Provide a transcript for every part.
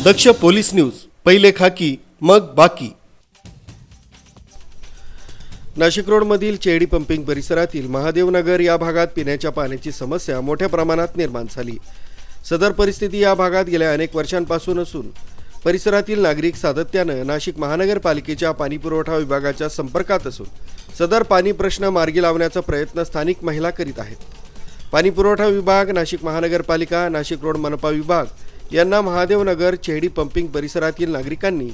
दक्ष police news, पहिले खाकी मग बाकी। नाशिक रोडमधील चेहडी पंपिंग परिसरातील महादेवनगर या भागात पिण्याच्या पाण्याची समस्या मोठ्या प्रमाणात निर्माण झाली। सदर परिस्थिती या भागात गेल्या अनेक वर्षांपासून असून परिसरातील नागरिक सातत्याने नाशिक महानगरपालिकेच्या पाणीपुरवठा विभागाच्या संपर्कात असून सदर पाणी प्रश्न मार्गी लावण्याचा प्रयत्न स्थानिक महिला करीत आहेत। पाणीपुरवठा विभाग, नाशिक महानगरपालिका, नाशिक रोड मनपा विभाग यांना महादेवनगर चेहडी पंपिंग परिसरातील नागरिकांनी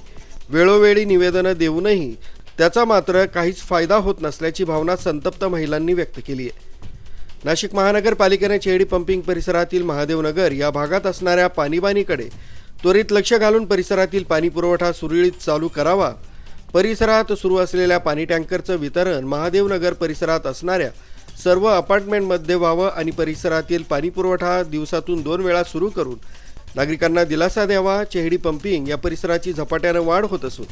वेळोवेळी निवेदन देऊनही त्याचा मात्र काहीच फायदा होत नसल्याची भावना संतप्त महिलांनी व्यक्त केली आहे। नाशिक महानगरपालिकेने चेहडी पंपिंग परिसरातील महादेवनगर या भागात असणाऱ्या पाणीबाणीकडे त्वरित लक्ष घालून परिसरातील पाणीपुरवठा सुरळीत चालू करावा। परिसरात सुरू असलेल्या पाणी टँकरचं वितरण महादेवनगर परिसरात असणाऱ्या सर्व अपार्टमेंटमध्ये व्हावं आणि परिसरातील पाणीपुरवठा दिवसातून 2 वेळा सुरू करून नागरिकांना दिलासा द्यावा। चेहडी पंपिंग या परिसराची झपाट्याने वाढ होत असून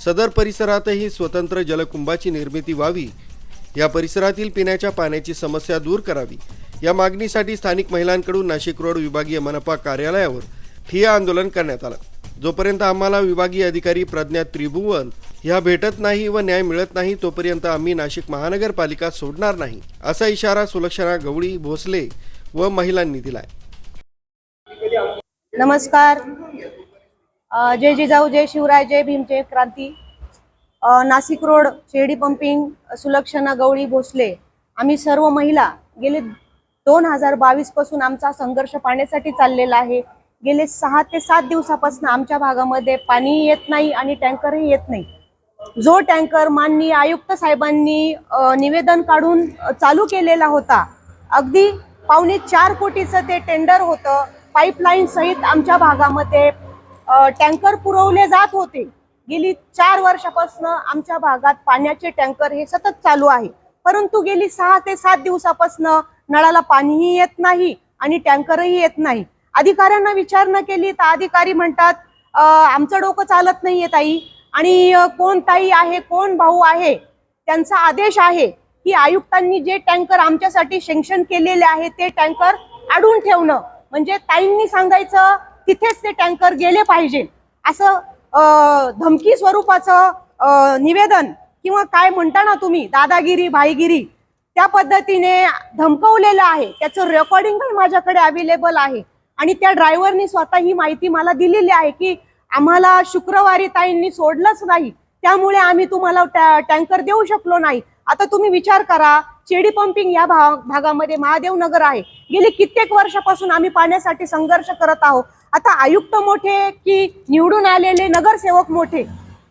सदर परिसरातही स्वतंत्र जलकुंभाची निर्मिती व्हावी, या परिसरातील पिण्याच्या पाण्याची समस्या दूर करावी, या मागणीसाठी स्थानिक महिलांकडून नाशिक रोड विभागीय मनपा कार्यालयावर ठिय्या आंदोलन करण्यात आलं। जोपर्यंत आम्हाला विभागीय अधिकारी प्रज्ञा त्रिभुवन ह्या भेटत नाही व न्याय मिळत नाही तोपर्यंत आम्ही नाशिक महानगरपालिका सोडणार नाही, असा इशारा सुलक्षणा गवळी भोसले व महिलांनी दिलाय। नमस्कार, जय जिजाऊ, जय शिवराय, जय भीम, जय क्रांती। नाशिक रोड चेहडी पंपिंग, सुलक्षणा गवळी भोसले, आम्ही सर्व महिला गेले 2022 पासून आमचा संघर्ष पाण्यासाठी चाललेला आहे। गेले 6 ते 7 दिवसापासून आमच्या भागामध्ये पाणी येत नाही आणि टँकरही येत नाही। जो टँकर माननीय आयुक्त साहेबांनी निवेदन काढून चालू केलेला होता, अगदी 4.25 कोटीचं ते टेंडर होतं। पाईपलाईन सहित आमच्या भागामध्ये टँकर पुरवले जात होते। गेली 4 वर्षापासून आमच्या भागात पाण्याचे टँकर हे सतत चालू आहे, परंतु गेली 6 ते 7 दिवसापासून नळाला पाणीही येत नाही आणि टँकरही येत नाही। अधिकाऱ्यांना विचारणा केली तर अधिकारी म्हणतात आमचं डोकं चालत नाहीये ताई, आणि कोण ताई आहे, कोण भाऊ आहे, त्यांचा आदेश आहे की आयुक्तांनी जे टँकर आमच्यासाठी सँक्शन केलेले आहे ते टँकर अडवून ठेवणं, म्हणजे ताईंनी सांगायचं तिथेच ते टँकर गेले पाहिजे, असं धमकी स्वरूपाचं निवेदन किंवा काय म्हणता ना तुम्ही, दादागिरी, भाईगिरी, त्या पद्धतीने धमकवलेलं आहे। त्याचं रेकॉर्डिंग पण माझ्याकडे अवेलेबल आहे आणि त्या ड्रायव्हरनी स्वतः ही माहिती मला दिलेली आहे की आम्हाला शुक्रवारी ताईंनी सोडलंच नाही, त्यामुळे आम्ही तुम्हाला टँकर देऊ शकलो नाही। आता तुम्ही विचार करा, चेहडी पंपिंग या भागामध्ये महादेवनगर आहे, गेली कित्येक वर्षापासून आम्ही पाण्यासाठी संघर्ष करत आहोत। आता आयुक्त मोठे की निवडून आलेले नगरसेवक मोठे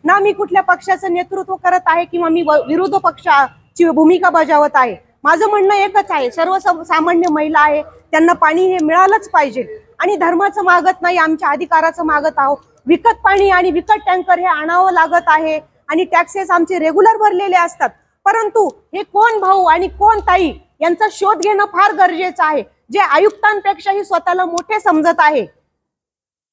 ना, मी कुठल्या पक्षाचं नेतृत्व करत आहे किंवा मी विरोधी पक्षाची भूमिका बजावत आहे। माझं म्हणणं एकच आहे, सर्वसामान्य महिला आहे त्यांना पाणी हे मिळालंच पाहिजे आणि धर्माचं मागत नाही, आमच्या अधिकाराचं मागत आहोत। विकत पाणी आणि विकत टँकर हे आणावं लागत आहे आणि टॅक्सेस आमचे रेग्युलर भरलेले असतात, परंतु हे कोण भाऊ आणि कोण ताई यांचा शोध घेणं फार गरजेचं आहे, जे आयुक्तांपेक्षाही स्वतःला मोठे समजत आहे।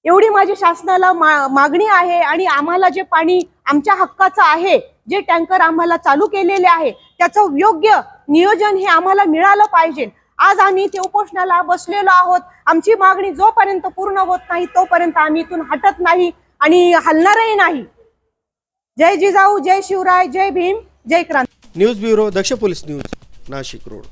एवढी माझी शासनाला मागणी आहे आणि आम्हाला जे पाणी आमच्या हक्काचं आहे, जे टँकर आम्हाला चालू केलेले आहे, त्याचं योग्य नियोजन हे आम्हाला मिळालं पाहिजे। आज आम्ही इथे उपोषणाला बसलेलो आहोत। आमची मागणी जोपर्यंत पूर्ण होत नाही तोपर्यंत आम्ही इथून हटत नाही आणि हलणारही नाही। जय जिजाऊ, जय शिवराय, जय भीम, जय क्रांती। न्यूज ब्युरो, दक्ष पोलीस न्यूज, नाशिक रोड।